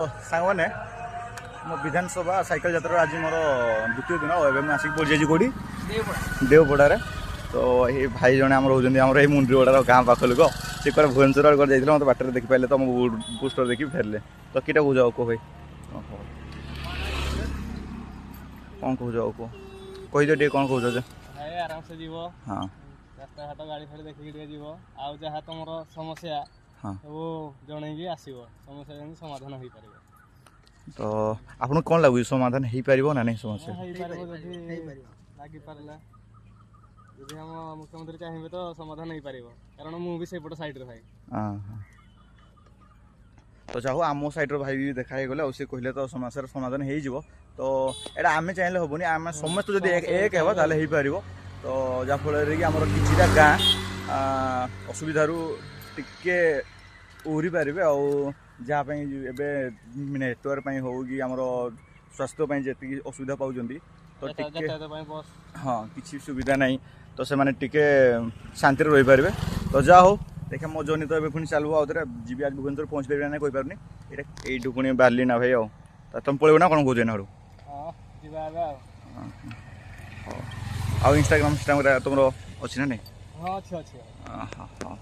सांगने मो विधानसभा साइकेल यात्रा आज मोर द्वितीय दिन एवं आसिक पहुँची कौटी देवपड़े तो ये भाई जड़े आम रोज ये मुंडीगड़ार गाँ पाख लोक सी कड़े भुवनेश्वर जाते मतलब बाटर देखी पारे तो बुस्टर देखी फेरले तो किटा कौ जाओ कह भाई कौन कौ जाओ कह कहीदे टे कौन कौच आराम से जीव हाँ रास्ता घाट गाड़ी फाड़ी देखिक जीव आउ जहाँ तुम समस्या हाँ सब जन आसो समस्या जमी समाधान हो पार तो आपको कौन लगुच समाधान हो पार ना नहीं समस्या लगी पारा यदि हम मुख्यमंत्री चाहिए तो समाधान हो पार कारण मुझे से सैड्रे भाई हाँ तो चाहू आम सैड्र भाई भी देखा गले सी कहले तो समस्या समाधान हो तो यहाँ आम चाहिए हेनी आम समस्त जब एक है हो पार तो जहाँफल कि आमर किसी गाँ असुविधार टिके उहरी पारे जहाँप नेटवर्क हो कि आमर स्वास्थ्य जी असुविधा पाँच तो टिके हाँ किसी सुविधा नहीं तो से मैंने टिके शांति रही पारे तो जा हो देखा मो जर्नी तो ये पुणी चलो आउ थे जी आज भुवनेश्वर पहुँच पारि ना कही पारनी ये पुणी बाहर ना भाई तुम पलैब ना कौन कौन ना आ इंस्टाग्राम तुम अच्छी ना नहीं हाँ अच्छे अच्छे हाँ हाँ